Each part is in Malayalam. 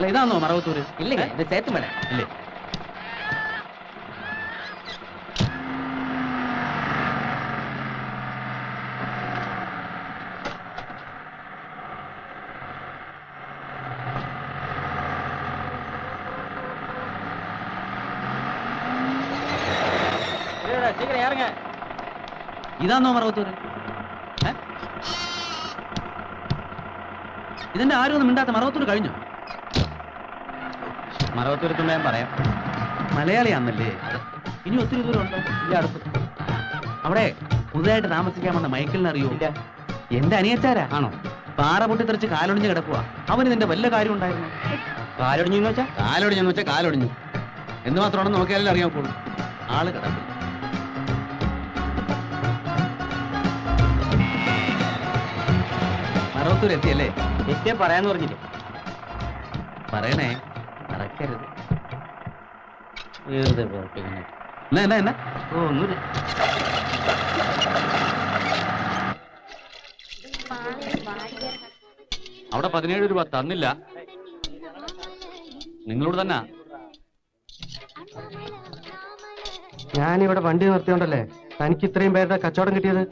അല്ല ഇതാണോ മറവത്തൂര്? ഇല്ല, ഇത് സേത്തുമല. ഇല്ലേ? ഇതാണോ മറവത്തൂര്? ഇതിന്റെ ആരും ഒന്നും മിണ്ടാത്ത മറവത്തൂര് കഴിഞ്ഞു. മറവത്തൂരത്തുമ്പോ ഞാൻ പറയാം. മലയാളിയാന്നല്ലേ? ഇനി ഒത്തിരി ദൂരം ഉണ്ടോ? ഇല്ല, അടുത്ത്. അവിടെ പുതുതായിട്ട് താമസിക്കാൻ വന്ന മൈക്കിളിനെ അറിയോ? ഇല്ല. എന്റെ അനിയച്ചാരാ. ആണോ? പാറ പൊട്ടിത്തെറിച്ച് കാലൊടിഞ്ഞ് കിടക്കുക. അവന് നിന്റെ വല്ല കാര്യം ഉണ്ടായിരുന്നു? കാലൊടിഞ്ഞെന്ന് വെച്ചാ? കാലൊടിഞ്ഞെന്ന് വെച്ചാൽ കാലൊടിഞ്ഞു. എന്ത് മാത്രമാണെന്ന് നോക്കിയാലേ അറിയാൻ പോളൂ. ആള് കിടക്കും. മറവത്തൂർ എത്തിയല്ലേ? എത്തിയാ പറയാന്ന് പറഞ്ഞില്ലേ? പറയണേ, മറക്കരുത്. വെറുതെ എന്നാ എന്നാ ഓ ഒന്നുമില്ല. അവിടെ 17 രൂപ തന്നില്ല. നിങ്ങളോട് തന്നെ. ഞാനിവിടെ വണ്ടി നിർത്തിയോണ്ടല്ലേ തനിക്ക് ഇത്രയും പേരുടെ കച്ചവടം കിട്ടിയത്?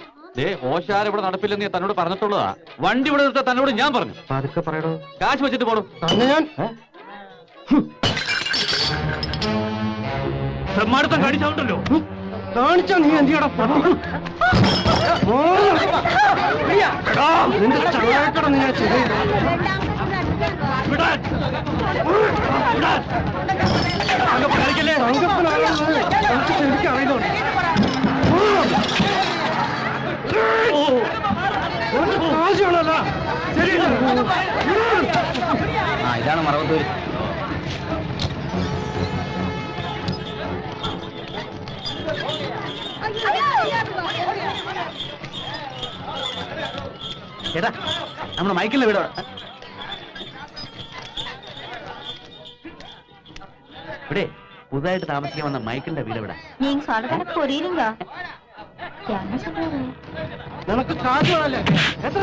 ഓശാര ഇവിടെ നടപ്പില്ലെന്ന് ഞാൻ തന്നോട് പറഞ്ഞിട്ടുള്ളതാ. വണ്ടി ഇവിടെ നിർത്താൻ തന്നോട് ഞാൻ പറഞ്ഞു. പതുക്കെ പറയണോ. കാശ് വെച്ചിട്ട് പോടും. ഞാൻ ബ്രഹ്മാടുത്തം കാണിച്ചോണ്ടല്ലോ. കാണിച്ചാ നീ എന്തിയാടാ? നിന്റെ ചങ്ങായിക്കട നീ എനിക്കറിയുന്നുണ്ട്. ഇതാണ് മറവത്തൂര്. ചേട്ടാ, നമ്മുടെ മൈക്കിളിന്റെ വീട് ഇവിടെ പുതുതായിട്ട് താമസിക്കാൻ വന്ന മൈക്കിളിന്റെ വീട് ഇവിടെ. നിനക്ക് കാശുകളല്ലേ? എത്ര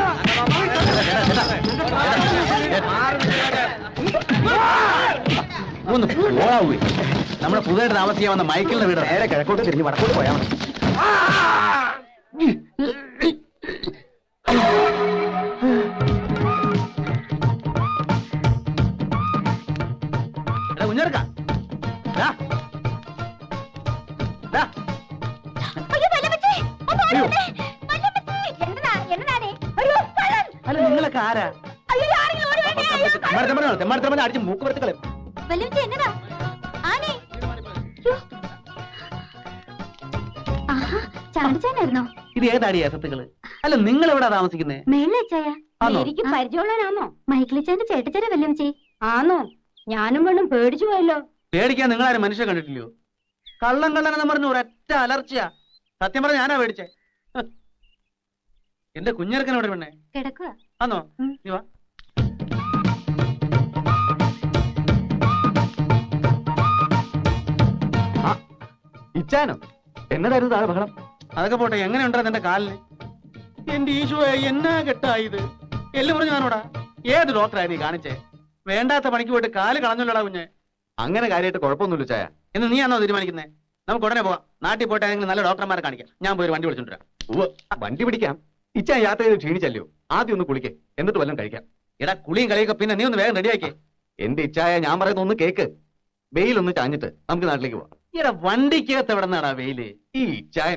ഒന്ന് പോയി. നമ്മുടെ പുതുതായിട്ട് താമസിക്കാൻ വന്ന മൈക്കിളിന്റെ വീട് നേരെ കിഴക്കോട്ട് തിരിഞ്ഞ് വടക്കോട്ട് പോയാ മതി. കുഞ്ഞെടുക്ക അല്ല നിങ്ങളൊക്കെ ആരാ? അടിച്ച് മൂക്ക് വരത്തുകളെ. ഇത് ഏതാടി അസത്തുകള്? അല്ല നിങ്ങൾ എവിടാ താമസിക്കുന്നേ? എനിക്ക് പരിചയമുള്ളവനാണോ? മൈക്കിളിച്ചാന്റെ ചേട്ടച്ചേരെ വല്യമ്മച്ചി ആണോ? ഞാനും വേണം പേടിച്ചു പോയല്ലോ. പേടിക്കാൻ നിങ്ങളാരും മനുഷ്യ കണ്ടിട്ടില്ലയോ? കള്ളം കള്ളനെന്ന് പറഞ്ഞു ഒരൊറ്റ അലർച്ചയാ. സത്യം പറഞ്ഞ ഞാനാ പേടിച്ചേ. എന്റെ കുഞ്ഞിറക്കനോട് പെണ്ണെ കിടക്കുക ആന്നോ? നീ വാ. ഇച്ചാനോ? എന്നതായിരുന്നു താഴെ ബഹളം? അതൊക്കെ പോട്ടെ, എങ്ങനെയുണ്ടാ നിന്റെ കാലിന്? എന്റെ ഈശോയെ, എന്നാ കെട്ടായത്? എല്ലാം പറഞ്ഞു ഞാനോടാ. ഏത് ഡോക്ടറായി നീ കാണിച്ചേ? വേണ്ടാത്ത പണിക്ക് പോയിട്ട് കാല് കളഞ്ഞല്ലോടാ കുഞ്ഞെ. അങ്ങനെ കാര്യമായിട്ട് കുഴപ്പമൊന്നുമില്ല ചായ. എന്ന് നീ ആണോ തീരുമാനിക്കുന്നേ? നമുക്ക് ഉടനെ പോവാം. നാട്ടിൽ പോയിട്ട് ഏതെങ്കിലും നല്ല ഡോക്ടർമാരെ കാണിക്കാം. ഞാൻ പോയി വണ്ടി വിളിച്ചോണ്ടിരാം. വണ്ടി പിടിക്കാം. ഇച്ചാ യാത്ര ചെയ്ത് ക്ഷീണിച്ചല്ലോ. ആദ്യം ഒന്ന് കുളിക്കേ, എന്നിട്ട് വല്ലതും കഴിക്കാം. എടാ കുളിയും കളിയൊക്കെ പിന്നെ നീ ഒന്ന് വേഗം റെഡിയാക്കേ. എന്റെ ഇച്ചായ ഞാൻ പറയുന്ന ഒന്ന് കേക്ക്. വെയിലൊന്ന് ചാഞ്ഞിട്ട് നമുക്ക് നാട്ടിലേക്ക് പോവാം. എടാ വണ്ടിക്കകത്ത് എവിടെ നിന്നാടാ വെയില്? ഈ ഇച്ചായ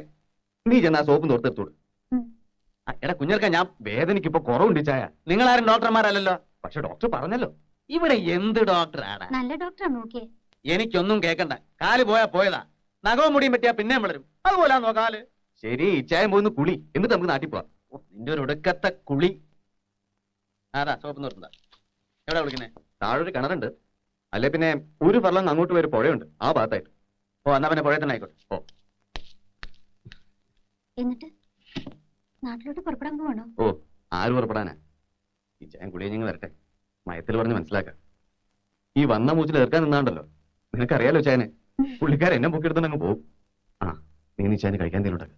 നീ ചെന്നാ സോപ്പും തോർത്തെടുത്തോട്. എടാ കുഞ്ഞർക്ക, ഞാൻ വേദനയ്ക്കിപ്പോ കുറവുണ്ട് ചായ. നിങ്ങളാരും ഡോക്ടർമാരല്ലോ. പക്ഷെ ഡോക്ടർ പറഞ്ഞല്ലോ. ഇവിടെ എന്ത് ഡോക്ടറാടാ? നല്ല ഡോക്ടറാ നോക്കിയേ. എനിക്കൊന്നും കേക്കണ്ട. കാല് പോയാ പോയതാ. നഖവും മുടിയും പറ്റിയാ പിന്നെ വളരും. അതുപോലാന്നോ കാല്? ശരി, ഇച്ചായം പോയിന്ന് കുളി, എന്നിട്ട് നമുക്ക് നാട്ടിൽ പോവാം. നിന്റെ ഒരു ഒടുക്കത്തെ കുളി. അതാ സോപ്പ് നിർത്തുന്ന. എവിടെ വിളിക്കുന്നേ? താഴൊരു കിണറുണ്ട്. അല്ലെ പിന്നെ ഒരു ഫർലങ് അങ്ങോട്ട് വരെ പുഴയുണ്ട്, ആ ഭാഗത്തായിട്ട്. ഓ എന്നാ പിന്നെ പുഴ തന്നെ ആയിക്കോട്ടെ. ഓ, എന്നിട്ട് നാട്ടിലോട്ട് പുറപ്പെടാൻ പോവാണോ? ഓ ആര് പുറപ്പെടാനാ? ഇച്ചായം കുളിയെ ഞങ്ങൾ വരട്ടെ, മയത്തിൽ പറഞ്ഞ് മനസ്സിലാക്കാം. ഈ വന്ന മൂച്ചിൽ ഏർക്കാൻ നിന്നാണ്ടല്ലോ. നിനക്കറിയാലോ ചായനെ, പുള്ളിക്കാരൻ എന്നെ പൊക്കിയെടുത്തോണ്ട് അങ്ങ് പോകും. ആ നീ ചായന് കഴിക്കാൻ തരുന്നുണ്ടല്ലോ.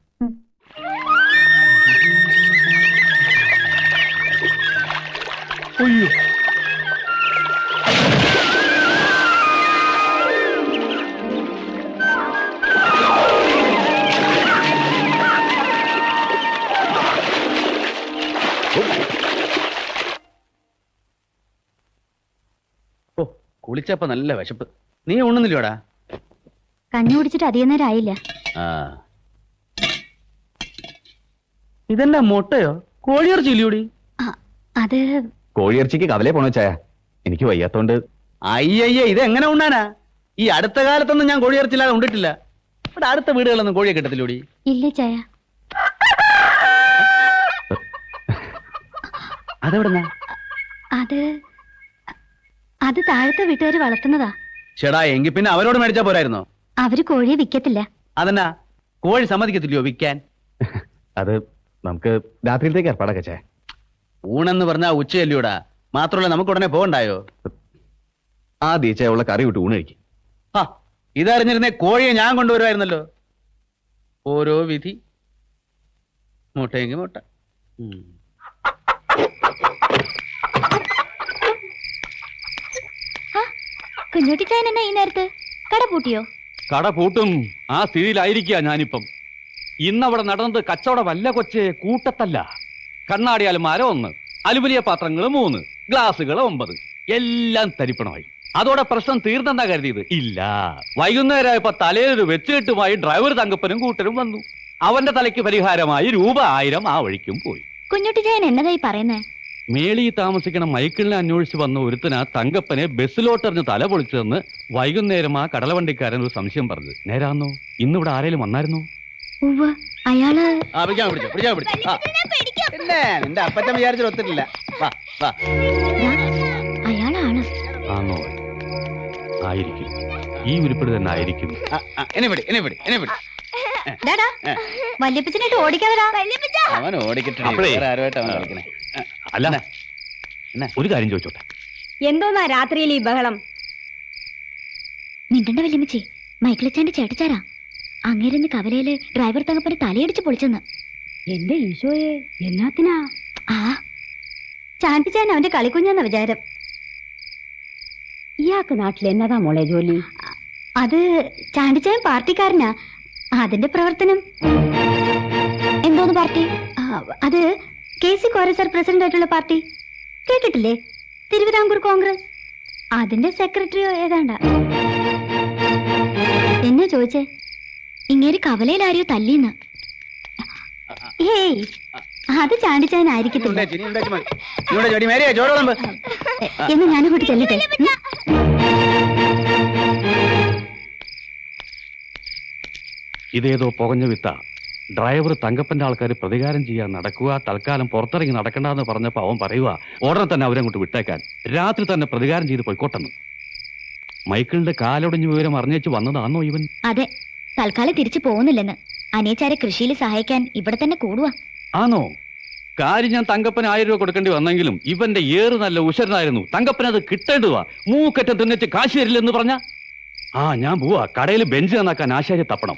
അയ്യോ കുളിച്ചപ്പോ നല്ല വിശപ്പ്. നീ ഉണ്ണുന്നില്ലോടാ? കഞ്ഞി കുടിച്ചിട്ട് അധികം നേരം ആയില്ല. ഇതെന്താ മുട്ടയോ കോഴിയിറച്ചി ഇല്ലയോടി? അത് കോഴിയിറച്ചിക്ക് കവലേ പോണോ ചായ? എനിക്ക് വയ്യാത്തോണ്ട്. അയ്യയ്യേ, ഇതെങ്ങനെ ഉണ്ണാനാ? ഈ അടുത്ത കാലത്തൊന്നും ഞാൻ കോഴിയിറച്ചില്ലാതെ ഉണ്ടിട്ടില്ല. ഇവിടെ അടുത്ത വീടുകളൊന്നും കോഴിയെ കിട്ടത്തില്ലോടി? ഇല്ല ചായ. അതെവിടുന്നാ? അത് താഴത്തെ വീട്ടുകാര് വളർത്തുന്നതാ. ചേടാ, എങ്കിൽ പിന്നെ അവരോട് മേടിച്ചാ പോരായിരുന്നോ? അവര് കോഴിയെ വിൽക്കത്തില്ല. അതെന്നാ, കോഴി സമ്മതിക്കത്തില്ലയോ വിൽക്കാൻ? അത് നമുക്ക് രാത്രിയിലത്തേക്ക് ഏർപ്പാടൊക്കെ ചായ. ഊണെന്ന് പറഞ്ഞാ ഉച്ചയല്ലയോടാ? മാത്രമല്ല നമുക്ക് ഉടനെ പോകണ്ടായോ? ആദ്യ ചായ ഉള്ള കറി വിട്ട് ഊണ് കഴിക്കും. ഇതറിഞ്ഞിരുന്നേ കോഴിയെ ഞാൻ കൊണ്ടുവരുമായിരുന്നല്ലോ. ഓരോ വിധി. മുട്ടയെങ്കിൽ മുട്ട. കുഞ്ഞുട്ടി ചായൻ എന്നാ ഈ നേരത്ത്? കട പൂട്ടിയോ? കട പൂട്ടും ആ സ്ഥിതിയിലായിരിക്കുക ഞാനിപ്പം. ഇന്നവിടെ നടന്നത് കച്ചവടം വല്ല കൊച്ചേ, കൂട്ടത്തല്ല. കണ്ണാടി അലമാര 1, അലുമിനിയ പാത്രങ്ങൾ 3, ഗ്ലാസുകൾ 9, എല്ലാം തരിപ്പണമായി. അതോടെ പ്രശ്നം തീർന്നെന്നാ കരുതിയത്? ഇല്ല. വൈകുന്നേരമായപ്പോ തലയിലൊരു വെച്ചുകെട്ടുമായി ഡ്രൈവർ തങ്കപ്പനും കൂട്ടരും വന്നു. അവന്റെ തലയ്ക്ക് പരിഹാരമായി ₹1000 ആ വഴിക്കും പോയി. കുഞ്ഞുട്ടി ചായൻ എന്നതായി പറയുന്നേ? മേളി താമസിക്കണ മൈക്കിളിനെ അന്വേഷിച്ച് വന്ന ഒരുത്തനാ തങ്കപ്പനെ ബസ്സിലോട്ടെറിഞ്ഞ് തല പൊളിച്ചതെന്ന് വൈകുന്നേരം ആ കടലവണ്ടിക്കാരൻ ഒരു സംശയം പറഞ്ഞു. നേരാന്നോ? ഇന്നിവിടെ ആരേലും വന്നായിരുന്നോ? അയാള് നിന്റെ അപ്പച്ചൻ വിചാരിച്ചു ഒത്തിട്ടില്ല. അയാളാണ്. ആണോ? ആയിരിക്കും. ഈ ഉരുപ്പിടി തന്നെ ആയിരിക്കും. വല്യപ്പച്ചനായിട്ട് ഓടിക്കാതരാ. അവൻ ഓടിക്കട്ടെ. അല്ല, ഒരു കാര്യം ചോദിച്ചോട്ടെ. എന്തോന്നാ രാത്രിയിൽ ഈ ബഹളം? മിണ്ടണ്ട വല്യമ്മച്ചി, മൈക്കിളിച്ചാന്റെ ചേട്ടച്ചാരാ. അങ്ങേരുന്ന് കവലയില് ഡ്രൈവർ തങ്കപ്പന് തലയടിച്ച് പൊളിച്ചെന്ന്. എന്റെ ഈശോയെ, എന്നാത്തിനാ? ചാണ്ടിച്ചാൻ അവന്റെ കളിക്കുഞ്ഞെന്ന വിചാരം. ഇയാൾക്ക് നാട്ടിൽ എന്നതാ മോളെ ജോലി? അത് ചാണ്ടിച്ചാൻ പാർട്ടിക്കാരനാ. അതിന്റെ പ്രവർത്തനം. എന്തോന്ന് പാർട്ടി? അത് KC കോരസർ പ്രസിഡന്റ് ആയിട്ടുള്ള പാർട്ടി കേട്ടിട്ടില്ലേ? തിരുവിതാംകൂർ കോൺഗ്രസ്. അതിന്റെ സെക്രട്ടറിയോ ഏതാണ്ടാ. എന്നാ ചോദിച്ചേ? ഇങ്ങേര് കവലയിൽ ആരെയോ തല്ലിന്ന്. ഏയ്, അത് ചാണ്ടിച്ചാനായിരിക്കത്തില്ല. എന്ന് ഞാനും കൂട്ടി ചെല്ലട്ടെ. ഇതേതോ പുകഞ്ഞ വിത്ത. ഡ്രൈവർ തങ്കപ്പന്റെ ആൾക്കാർ പ്രതികാരം ചെയ്യാൻ നടക്കുക, തൽക്കാലം പുറത്തിറങ്ങി നടക്കണ്ടെന്ന് പറഞ്ഞപ്പോ അവൻ പറയുക ഉടനെ തന്നെ അവരങ്ങോട്ട് വിട്ടേക്കാൻ, രാത്രി തന്നെ പ്രതികാരം ചെയ്ത് പോയിക്കോട്ടെന്ന്. മൈക്കിളിന്റെ കാലൊടിഞ്ഞ വിവരം അറിഞ്ഞേച്ച് വന്നതാണോ ഇവൻ? അതെ, തൽക്കാലം തിരിച്ചു പോകുന്നില്ലെന്ന്. അനിയച്ചാരെ കൃഷിയിൽ സഹായിക്കാൻ ഇവിടെ തന്നെ കൂടുക. ആണോ? കാര്യം ഞാൻ തങ്കപ്പന് 1000 രൂപ കൊടുക്കേണ്ടി വന്നെങ്കിലും ഇവന്റെ ഏറ് നല്ല ഉശരനായിരുന്നു. തങ്കപ്പന് അത് കിട്ടേണ്ടതാ. മൂക്കറ്റം തിന്നിച്ച് കാശ് തരില്ലെന്ന് പറഞ്ഞ ഞാൻ പോവാ. കടയിൽ ബെഞ്ച് നന്നാക്കാൻ ആശാരി തപ്പണം.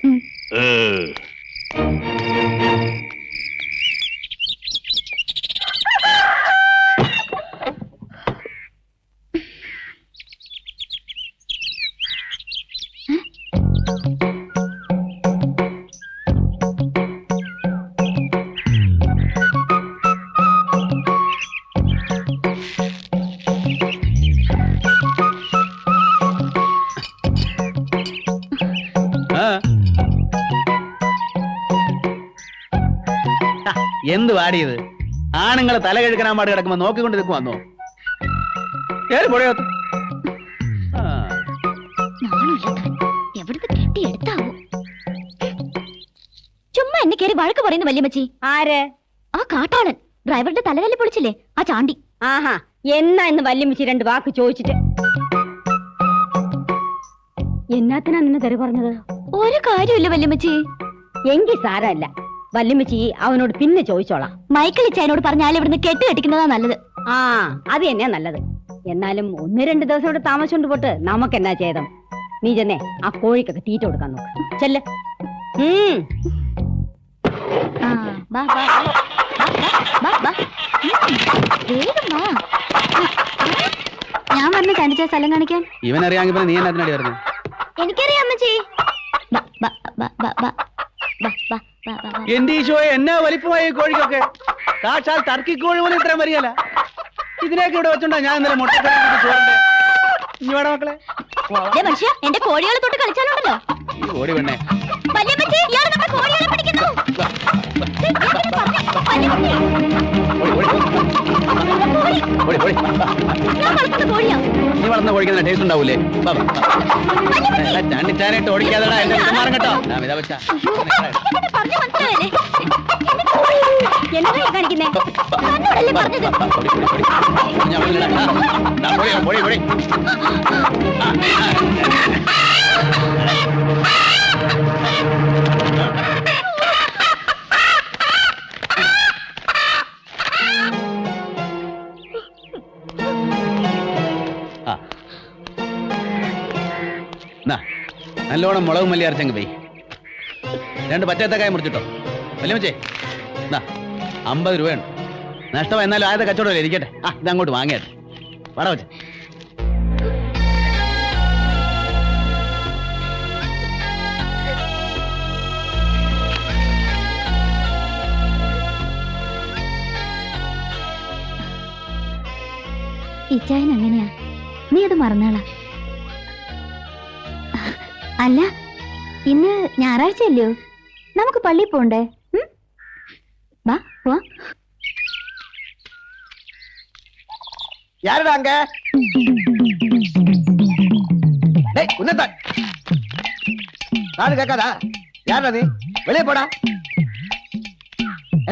എന്ത് വാടിയത്? ആണുങ്ങളെ തല കഴുകനാൻ പാട് കിടക്കുമ്പോ നോക്കിക്കൊണ്ട് നിൽക്കും. വന്നോ കേറി പൊടിയോ? ചുമ്മാ എന്നെ കയറി വഴക്ക് പറയുന്നു വല്യമ്മച്ചി. ആര്? ആ കാട്ടാളൻ ഡ്രൈവറുടെ തലതല്ലി പൊളിച്ചില്ലേ, ആ ചാണ്ടി. ആഹാ, എന്നാ ഇന്ന് വല്യമ്മച്ചി 2 വാക്ക് ചോദിച്ചിട്ട് എന്നാത്തിനാ നിന്നെ തെറി പറഞ്ഞത്? ഒരു കാര്യമില്ല വല്യമ്മച്ചി. എങ്കിൽ സാരമല്ല വല്യമ്മച്ചി, അവനോട് പിന്നെ ചോദിച്ചോളാം. മൈക്കിൾ ഇച്ചായനോട് പറഞ്ഞാൽ ഇവിടുന്ന് കെട്ടിക്കുന്നതാ നല്ലത്. അത് തന്നെയാ നല്ലത്. എന്നാലും 1-2 ദിവസം ഇവിടെ താമസിച്ചോണ്ട് പോട്ട് നമുക്ക് എന്നാ ചെയ്തം. നീ ചെന്നേ ആ കോഴിക്കൊക്കെ തീറ്റ കൊടുക്കാൻ നോക്ക്. ചെല്ല്. ഞാൻ പറഞ്ഞ ചാണ്ടിച്ച സ്ഥലം കാണിക്കാൻ. ഇവനറിയാമെങ്കിൽ നീ എന്നാ പറഞ്ഞു? എനിക്കറിയാം അമ്മച്ചി. എന്റെ ഈശോയെ, എന്നാ വലിപ്പമായി കോഴിക്കൊക്കെ. കാശാൽ ടർക്കി കോഴി പോലും ഇത്രയും വരികയല്ല. ഇതിനൊക്കെ ഇവിടെ വെച്ചോണ്ടാ ഞാൻ ഇന്നലെ മുട്ടക്കറി ചോറിന്റെ. ഇനി വേണം മക്കളെ. മനുഷ്യ എന്റെ കോഴികളെ തൊട്ട് കളിച്ചാലുണ്ടല്ലോ. ഈ ഓടി പെണ്ണേ. വല്യമ്മച്ചി, ഇയാള് നമ്മുടെ കോഴികളെ പിടിക്കുന്നു. ഞാൻ വളർത്തുന്ന കോഴിയാ. നീ വളർന്ന കോഴിക്കുന്ന ടേസ്റ്റ് ഉണ്ടാവൂലേ? ചാണ്ടിച്ചാനായിട്ട് ഓടിക്കാതെടാ എന്റെ മാറും കേട്ടോ. പറഞ്ഞ മനസ്സിലായല്ലേ? എന്നതാ കാണിക്കുന്നേ? തന്നോടല്ലേ പറഞ്ഞത്? നല്ലോണം മുളകും മല്ലി അരച്ചങ്ങ് പോയി 2 പച്ചത്തക്കായ മുറിച്ചിട്ടോ. വല്യമ്മച്ചേ 50 രൂപയുണ്ട്. നഷ്ടം എന്നാലും ആദ്യത്തെ കച്ചവടമല്ലേ, ഇരിക്കട്ടെ. ഇതങ്ങോട്ട് വാങ്ങിയട്ടെ. വട വെച്ചേ. ഇച്ചായൻ അങ്ങനെയാ, നീ അത് മറന്നാളാ. അല്ല, ഇന്ന് ഞായറാഴ്ചയല്ലയോ, നമുക്ക് പള്ളിയിൽ പോണ്ടേ? വാ പോവാ. யாருடா அங்க? டேய் உன்னதா நானு கேட்காதா? யாரா நீ? வெளியே போடா.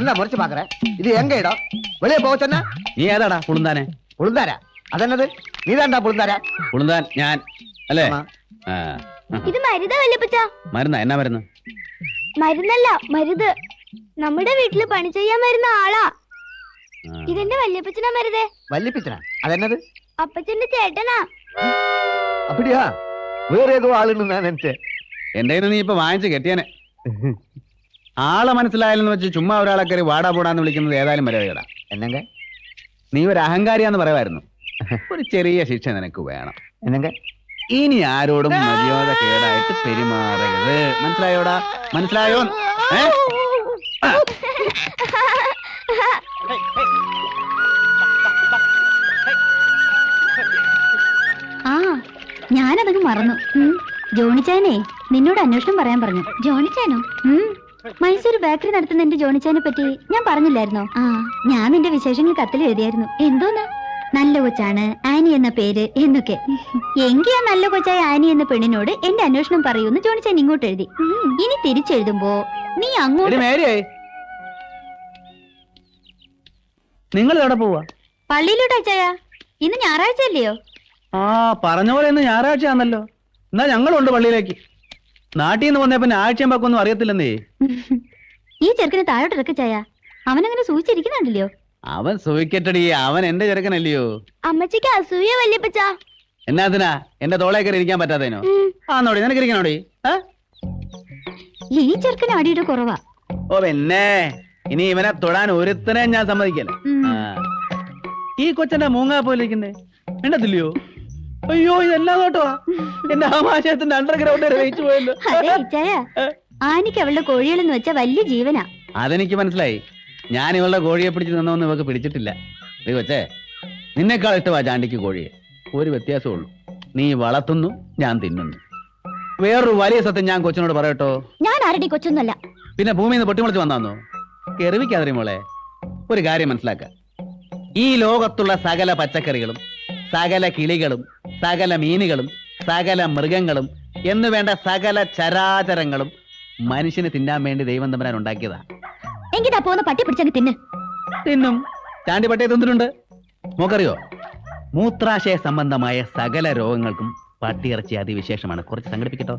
என்ன முறைச்சு பாக்குற? இது எங்க இடம்? வெளியே போக சொன்னா നീ ഏതാടാ പുളുന്താനെ? പുളുന്താരാ? അതെന്നത്? നീതാണ്ടാ പുളുന്താരാ? പുളുന്താൻ ഞാൻ അല്ലേ? ഇത് മരുതാ വല്യപ്പച്ച? മരുന്നാ? എന്നാ മരുന്ന്? മരുന്നല്ല, മരുത്. നമ്മുടെ വീട്ടില് പണി ചെയ്യാൻ വരുന്ന ആളാ. ഇതെന്റെ വല്യപ്പച്ചനാ മരുതേ. വല്യപ്പച്ചനാ? അതെന്നത്? അപ്പച്ചന്റെ ചേട്ടനാ. അപ്പടിയാ? വേറെ ഏതോ ആളുണ്ട് ഞാൻ നിனைச்சேன். എന്റെ നീ ഇപ്പൊ വാങ്ങിച്ച് കെട്ടിയാനെ. ആളെ മനസ്സിലായാലെന്ന് വെച്ച് ചുമ്മാ ഒരാളെ കയറി വാടാ പോടാന്ന് വിളിക്കുന്നത് ഏതായാലും മര്യാദ. എന്നെങ്ക നീ ഒരു അഹങ്കാരിയാന്ന് പറയുമായിരുന്നു. ഒരു ചെറിയ ശിക്ഷ നിനക്ക് വേണം. എന്നെങ്ക ഇനി ആരോടും മര്യാദ കേടായിട്ട് പെരുമാറരുത്. മനസ്സിലായോടാ? മനസ്സിലായോ? ആ, ഞാനതങ്ങ് മറന്നു. ജോണിച്ചാനെ നിന്നോട് അന്വേഷണം പറയാൻ പറഞ്ഞു. ജോണിച്ചാനോ? മൈസൂർ ബേക്കറി നടത്തുന്ന എന്റെ ജോണിച്ചാനെ പറ്റി ഞാൻ പറഞ്ഞില്ലായിരുന്നോ? ആ, ഞാൻ നിന്റെ വിശേഷങ്ങൾ കത്തിൽ എഴുതിയായിരുന്നു. എന്തോന്ന്? നല്ല കൊച്ചാണ്, ആനി എന്ന പേര് എന്നൊക്കെ. എങ്കിൽ ആ നല്ല കൊച്ചായ ആനി എന്ന പെണ്ണിനോട് എന്റെ അന്വേഷണം പറയൂന്ന് ജോണിച്ചാൻ ഇങ്ങോട്ട് എഴുതി. ഇനി തിരിച്ചെഴുതുമ്പോ നീ അങ്ങോട്ട്. നിങ്ങൾ എവിടെ പോവാ? പള്ളിയിലോട്ട് അച്ചായ. ഇന്ന് ഞായറാഴ്ച അല്ലയോ? ആ, പറഞ്ഞ പോലെ ഇന്ന് ഞായറാഴ്ചയാണല്ലോ. എന്നാ ഞങ്ങളുണ്ട് പള്ളിയിലേക്ക്. നാട്ടിൽ നിന്ന് വന്നേ പിന്നെ ആഴ്ചയാകുമ്പൊന്നും അറിയത്തില്ലെന്നേ. ഈ ചെറുക്കനെ താഴോട്ട് ഇറക്ക ചായ. അവനങ്ങനെ സൂചിച്ചിരിക്കുന്നുണ്ടല്ലോ. അവൻ സൂയിക്കട്ടടി, അവൻ എന്റെ ചെറുക്കനല്ലയോ. അമ്മച്ചിക്ക് അസൂയ വല്യപ്പച്ച. എന്നാത്തിനാ എന്റെ തോളേ കയറി ഇരിക്കാൻ പറ്റാത്തേനോ? ആന്നോടി, നിനക്ക് ഇരിക്കണോടി? ഈ ചെറുക്കന് അടിയുടെ കുറവാ. ഓ പിന്നെ, ഇനി ഇവനെ തൊടാൻ ഒരുത്തനെ ഞാൻ സമ്മതിക്കല. ഈ കൊച്ചന്റെ മൂങ്ങാ പോലെ ഇരിക്കുന്നേ വേണ്ടത്തില്ലയോ? അയ്യോ, ഇതെല്ലാം കേട്ടോ എന്റെ ആമാശയത്തിന്റെ അണ്ടർഗ്രൗണ്ട് വരെ വെയിച്ചു പോയല്ലോ. ആനിക്ക് അവളുടെ കോഴികളെന്ന് വെച്ചാ വലിയ ജീവനാ. അതെനിക്ക് മനസ്സിലായി. ഞാൻ ഇവളുടെ കോഴിയെ പിടിച്ച് നിന്നൊന്നും ഇവക്ക് പിടിച്ചിട്ടില്ല. നീ കൊച്ചേ, നിന്നെക്കാൾ ഇഷ്ടമാ ചാണ്ടിക്ക് കോഴിയെ. ഒരു വ്യത്യാസമുള്ളൂ, നീ വളർത്തുന്നു, ഞാൻ തിന്നുന്നു. വേറൊരു വലിയ സത്യം ഞാൻ കൊച്ചിനോട് പറയട്ടോ. ഞാൻ ആരുടെ കൊച്ചൊന്നുമല്ല. പിന്നെ ഭൂമിയിൽ നിന്ന് പൊട്ടിമുളച്ച് വന്നാന്നോ? കെറിവിക്കാതെ മോളെ, ഒരു കാര്യം മനസ്സിലാക്ക. ഈ ലോകത്തുള്ള സകല പച്ചക്കറികളും സകല കിളികളും സകല മീനുകളും സകല മൃഗങ്ങളും എന്നു വേണ്ട സകല ചരാചരങ്ങളും മനുഷ്യന് തിന്നാൻ വേണ്ടി ദൈവം തമ്പുരാൻ ഉണ്ടാക്കിയതാ. എങ്കിതാ പോകുന്ന പട്ടി പിടിച്ചങ്ങ് തിന്നും. ചാണ്ടി പട്ടിയെ തിന്നിട്ടുണ്ട്. നോക്കറിയോ, മൂത്രാശയ സംബന്ധമായ സകല രോഗങ്ങൾക്കും പട്ടിയിറച്ചി അതിവിശേഷമാണ്. കുറച്ച് സംഘടിപ്പിക്കട്ടോ.